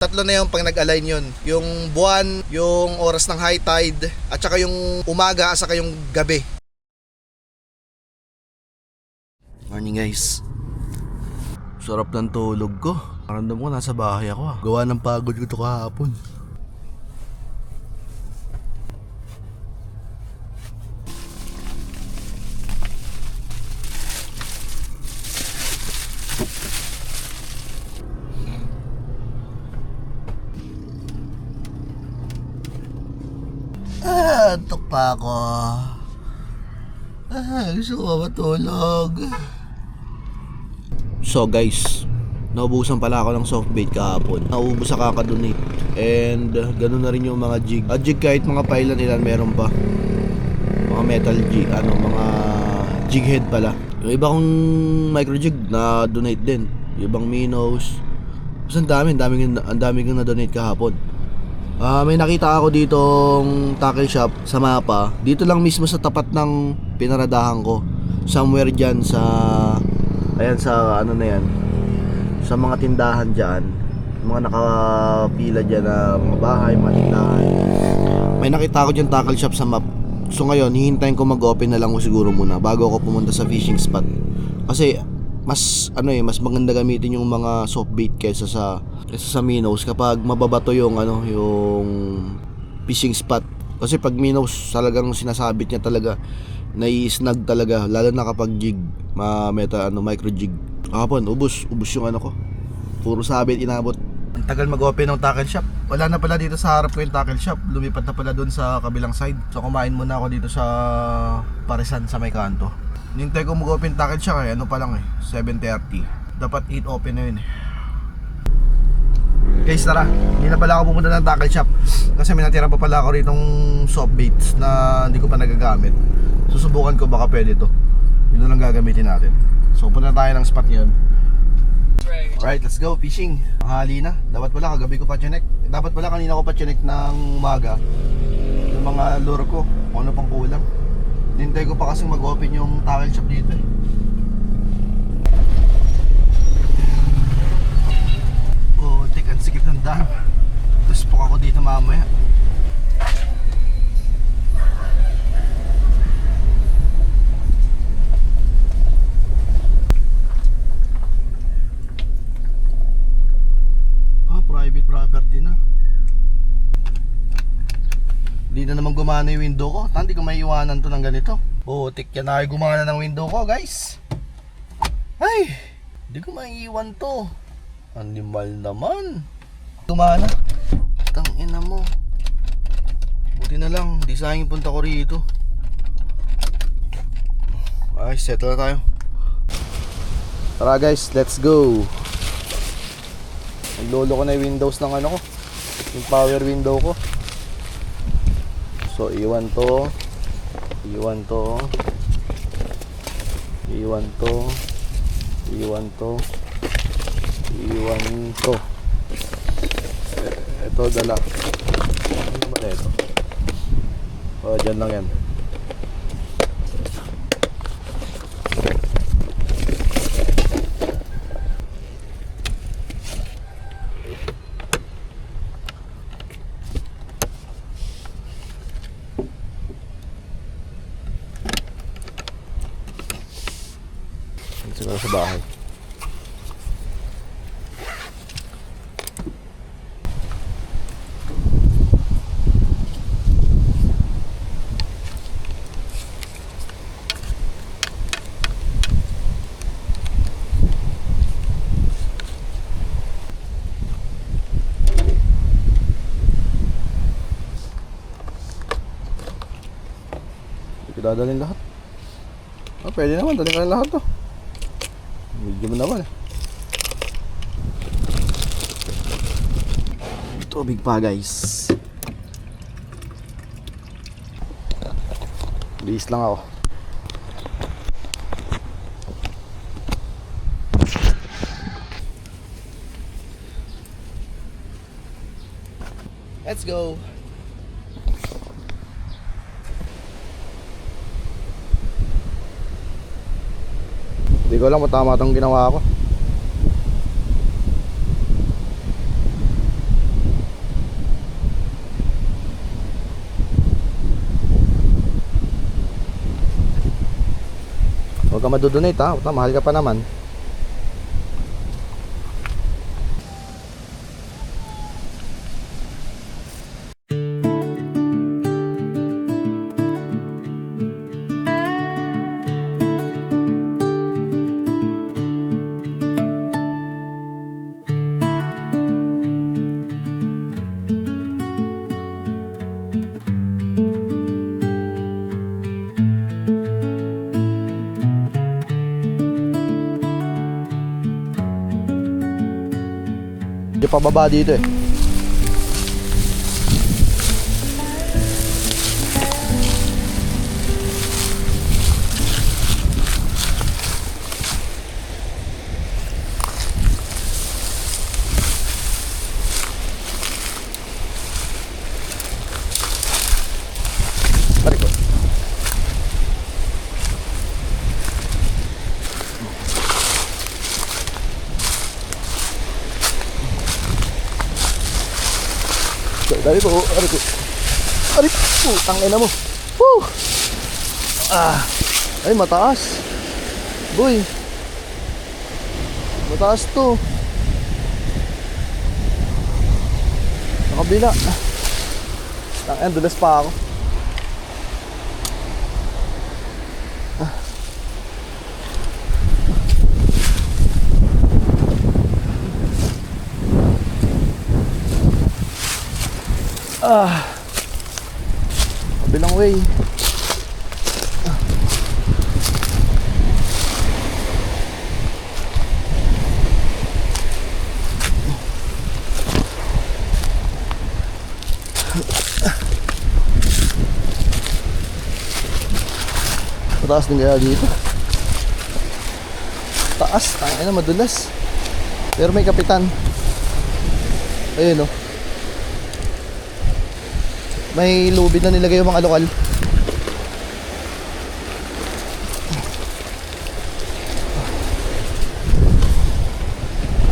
Tatlo na yung pag nag-align yun. Yung buwan, yung oras ng high tide, at saka yung umaga, at saka yung gabi. Morning guys. Sarap ng tulog ko. Paramdam ko nasa bahay ako. Gawa ng pagod ko ito kahapon. Antok pa ako. Gusto ko matulog. So guys, naubusan pala ako ng soft bait kahapon. Naubos sa kakadonate. And ganun na rin yung mga jig. Jig kahit mga pailan ilan meron pa. Mga metal jig, mga jig head pala. Yung iba kong micro jig na donate din. Yung ibang minnows. Mas ang dami kong na-donate kahapon. May nakita ako ditong tackle shop sa mapa. Dito lang mismo sa tapat ng pinaradahan ko. Somewhere dyan sa... Ayan sa ano na yan. Sa mga tindahan dyan. Mga nakapila dyan na mga bahay, mga tindahan. May nakita ako dyan tackle shop sa map. So ngayon, hihintayin ko mag-open na lang ko siguro muna bago ako pumunta sa fishing spot. Kasi mas mas maganda gamitin yung mga soft bait kaysa sa minnows kapag mababato yung yung fishing spot. Kasi pag minnows talagang sinasabit niya talaga, nai-snag talaga lalo na kapag jig, micro jig. Kapon, ubos yung ko. Puro sabit inabot. Ang tagal mag-open ng tackle shop. Wala na pala dito sa harap ko yung tackle shop. Lumipat na pala doon sa kabilang side. So kumain muna ako dito sa Parisan sa may kanto. Nintay ko mag-open tackle shop pa lang 7:30. Dapat 8 open na yun Guys tara, hindi na pala ako pumunta ng tackle shop kasi may natira pa pala ako ritong soft baits na hindi ko pa nagagamit. Susubukan ko baka pwede to. Yun na lang gagamitin natin. So punta tayo ng spot yun. Alright, let's go fishing. Mahali na. Dapat pala kagabi ko pa chinek. Dapat pala kanina ko pa chinek ng umaga yung mga lure ko kung ano pang kulang. Hintay ko pa kasing mag-open yung tackle shop dito ang sikip ng dam. Tapos po ako dito mamaya. Private property na. Hindi na naman gumana yung window ko. Hindi ko may iwanan to ng ganito. Tik yan na ay gumana ng window ko guys. Ay, hindi ko maiiwan to. Animal naman. Gumana. Tangina mo. Buti na lang, di sayang punta ko rito. Ay, settle na tayo. Tara guys, let's go. Naglolo ko na yung windows ng ko, yung power window ko. So iwan to. Iwan to. Iwan to. Iwan to. Iwan to. Ito dala. Ano naman ito? Dyan lang yan. Siguro sa bahay. Dadalhin lahat. Pwede naman, dalhin ka na lahat to. Medyo mo naman Tubig pa guys. Biis lang ako. Let's go. Hindi ko alam kung tama itong ginawa ko. Huwag ka madodonate ha. Mahal ka pa naman. Hindi pababa dito eh. Tarik ko. Dari ko, arik ko. Arik ko, tangina mo. Woo! Ay, mataas. Boy. Mataas to. Sa kabila. Tangina, dulas pa ako. Kabilang way. Mataas din kaya dito. Taas, tangina madulas. Pero may kapitan. Ayun oh. May lubid na nilagay yung mga lokal.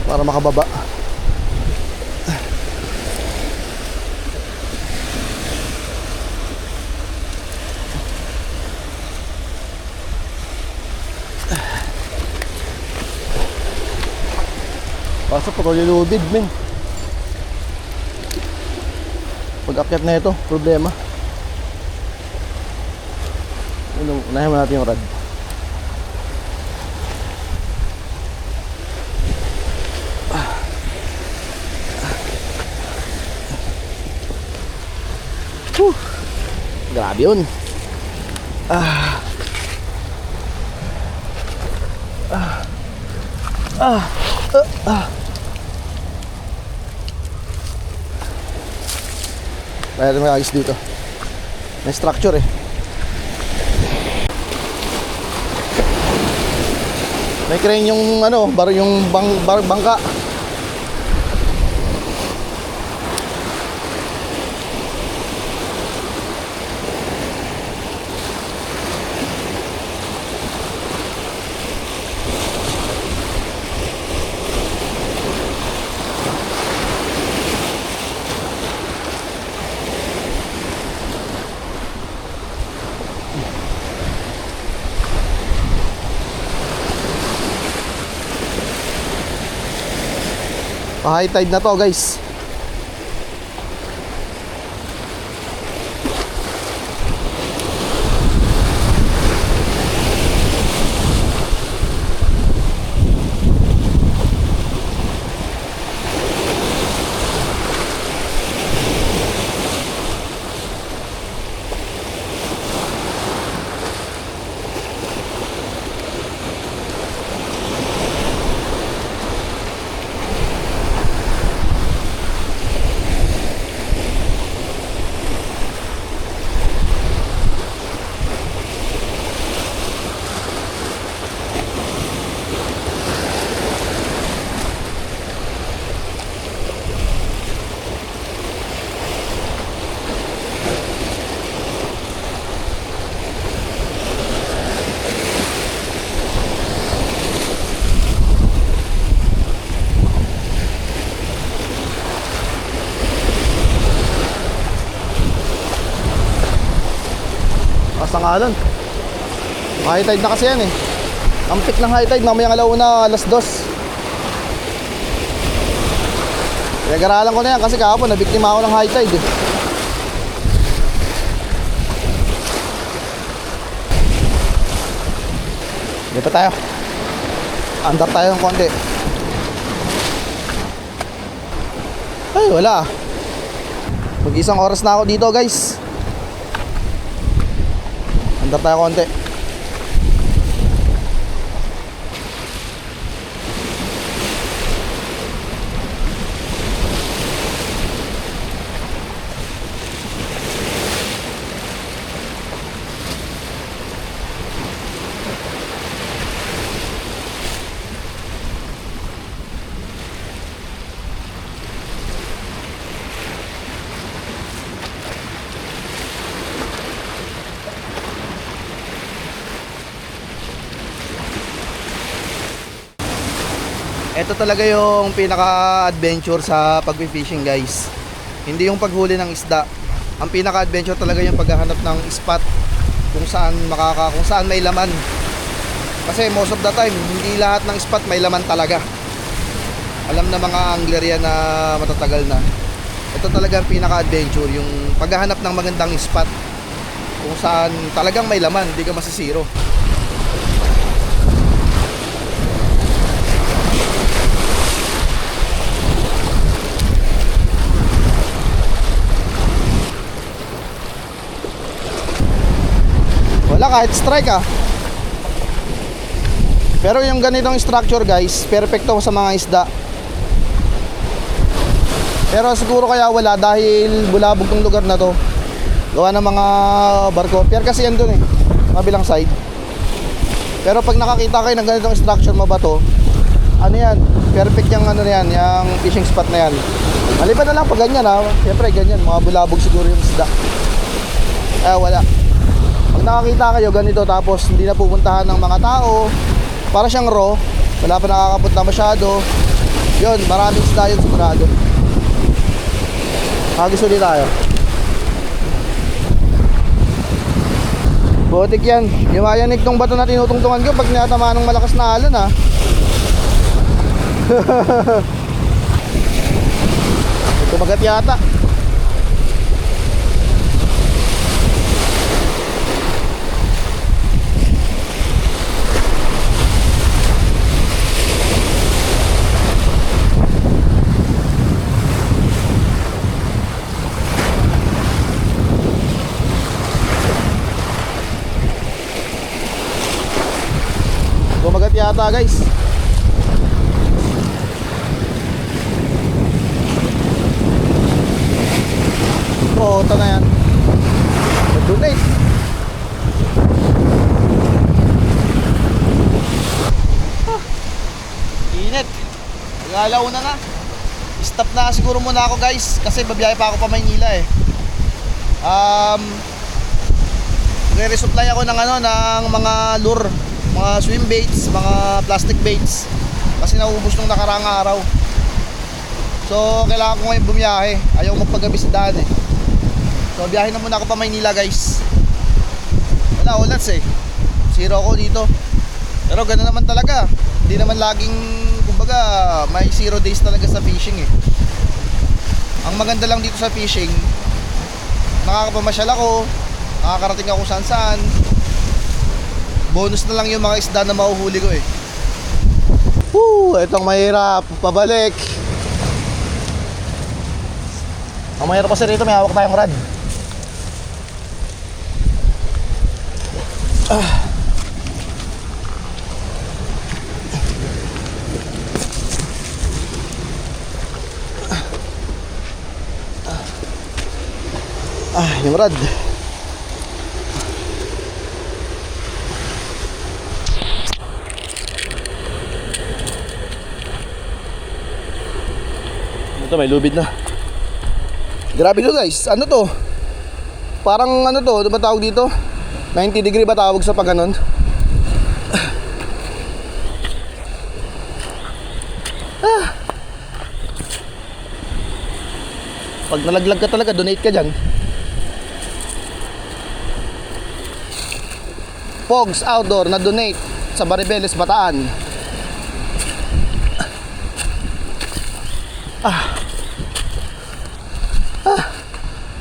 Para makababa. Pasok pa tuloy lubid, men. Pag-akyat na ito, problema. Unahin mo natin yung rad. Grabe yun. Kaya may agis dito. May structure eh. May crane yung ano, yung bangka. High tide na to, guys. Kasangalan. High tide na kasi yan eh. Ang peak ng high tide mamayang alauna, alas 2. Pinag-aralan ko na yan kasi kahapon nabiktima ako ng high tide eh. Hindi pa tayo. Andar tayo ng konti. Ay wala. Mag-isang oras na ako dito guys. Andar tayo konti. Ito talaga yung pinaka-adventure sa pag-fishing guys. Hindi yung paghuli ng isda. Ang pinaka-adventure talaga yung paghahanap ng spot kung saan kung saan may laman. Kasi most of the time, hindi lahat ng spot may laman talaga. Alam na mga angler yan na matatagal na. Ito talaga ang pinaka-adventure, yung paghahanap ng magandang spot kung saan talagang may laman, hindi ka masisiro. Wala kahit strike ah. Pero yung ganitong structure guys, perfecto sa mga isda. Pero siguro kaya wala dahil bulabog tong lugar na to. Gawa ng mga barko. Pier kasi yan dun eh, kabilang side. Pero pag nakakita kayo ng ganitong structure, mabato, ano yan, perfect yung ano yan, yung fishing spot na yan. Maliban na lang pag ganyan ha. Siyempre ganyan, mga bulabog siguro yung isda. Wala. Pag nakakita kayo ganito tapos hindi na pupuntahan ng mga tao, para siyang raw, wala pa nakakapunta masyado, yun, maraming isda yun sigurado. Hagis ulit tayo. Butik yan. Yumayanig tong bato na tinutungtungan ko pag natamaan ng malakas na alon ha. Ito magat yata. Kumagat yata guys. Oo, ito na yan. Donate. Init. Nag-alauna na. Stop na siguro muna ako guys kasi babiyahe pa ako pa Maynila eh. Nagre-resupply ako ng ng mga lure, mga swim baits, mga plastic baits kasi naubos nung nakaraang araw. So kailangan ko ngayon bumiyahe. Ayaw magpagabi sa daan eh. So biyahe na muna ako pa Maynila guys. Wala ulats eh. Zero ako dito. Pero gano'n naman talaga. Hindi naman laging, kumbaga, may 0 days talaga sa fishing eh. Ang maganda lang dito sa fishing, nakakapamasyal ako, nakakarating ako saan saan. Bonus na lang yung mga isda na mahuhuli ko eh. Itong mahirap, pabalik. Ang mahirap kasi rito, may hawak tayong rod. Yung rod. Ito may lubid na. Grabe to guys. Ano to? Parang ano to? Ano ba tawag dito? 90 degree ba tawag sa pag ganon? Pag nalaglag ka talaga, donate ka dyan. Pogs Outdoor na donate sa Maribeles, Bataan.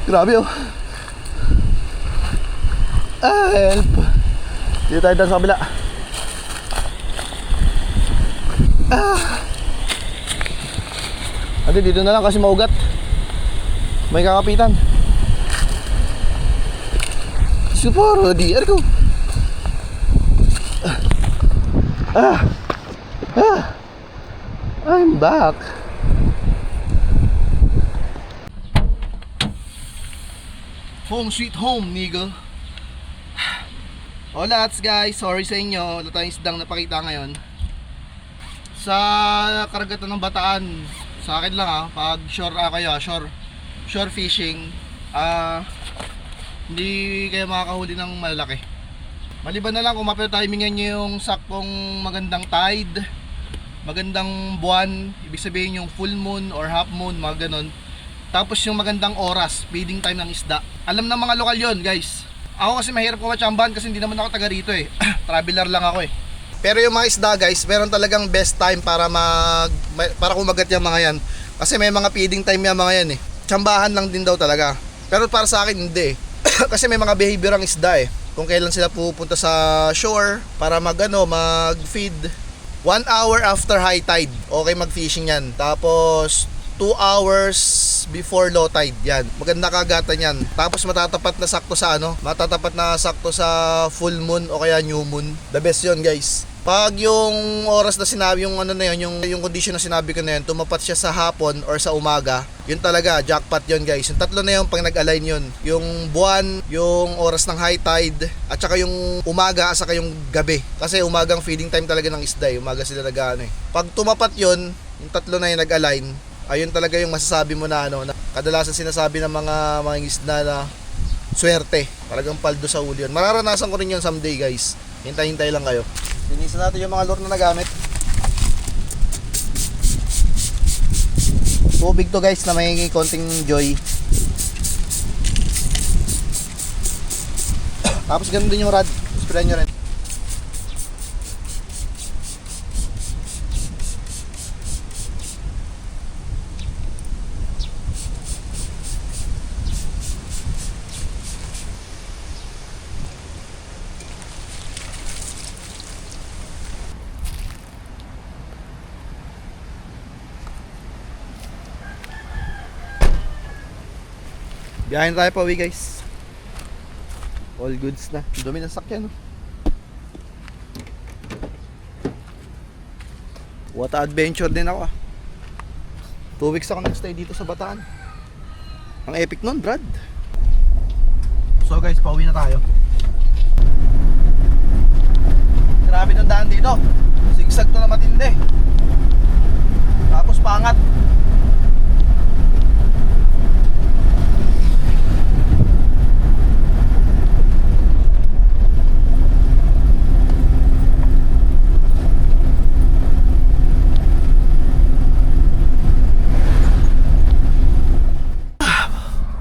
Grabe oh. Help. Dito tayo doon sa kabila. Ate, dito na lang kasi maugat. May kakapitan. Suporo di ko. I'm back. Home sweet home, nigga. Hola guys, sorry sa inyo. Wala tayong isdang napakita ngayon sa karagatan ng Bataan. Sa akin lang pag shore fishing, hindi kayo makakahuli ng malalaki. Maliban na lang kung mapatimingan nyo yung saktong magandang tide, magandang buwan, ibig sabihin yung full moon or half moon, mga ganon. Tapos yung magandang oras, feeding time ng isda. Alam ng mga lokal yon, guys. Ako kasi mahirap ko matsambahan kasi hindi naman ako taga rito eh. Traveler lang ako eh. Pero yung mga isda, guys, meron talagang best time para para kumagat yung mga yan. Kasi may mga feeding time yung mga yan eh. Tsambahan lang din daw talaga. Pero para sa akin hindi eh. Kasi may mga behavior ang isda eh. Kung kailan sila pupunta sa shore para mag-feed. 1 hour after high tide, okay mag-fishing yan. Tapos 2 hours before low tide, yan. Maganda kagatan yan. Tapos matatapat na sakto sa full moon o kaya new moon. The best yun, guys. Pag yung oras na sinabi, yung yung condition na sinabi ko na yun, tumapat siya sa hapon or sa umaga, yun talaga, jackpot yun, guys. Yung tatlo na yun, pag nag-align yun, yung buwan, yung oras ng high tide, at saka yung umaga, at saka yung gabi. Kasi umagang feeding time talaga ng isda, umaga sila nag-ano eh. Pag tumapat yun, yung tatlo na yun nag-align, ayun talaga yung masasabi mo na na kadalasan sinasabi ng mga isda na swerte, talagang paldo sa uli yun. Mararanasan ko rin yun someday, guys. Hintay-hintay lang kayo. Linisan natin yung mga lure na nagamit. Tubig to, guys, na may konting joy. Tapos ganun din yung rod. Sprayan nyo rin. Biyahin tayo pa uwi, guys. All goods na. Dumi ng sakyan, no? What a adventure din ako 2 weeks ako nag-stay dito sa Bataan. Ang epic nun, Brad. So guys, pauwi na tayo. Grabe ng daan dito. Sigsag to na matindi. Tapos pangat.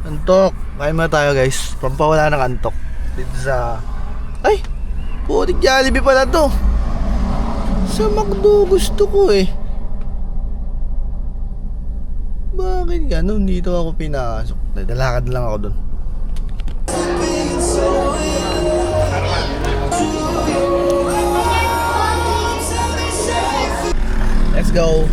Antok. Kain muna tayo, guys. Pampawala ng antok. Dito sa... Ay! Putik Jollibee pala to. Sa McDo gusto ko eh. Bakit ganun? Dito ako pinasok. Dalakad lang ako dun. Let's go.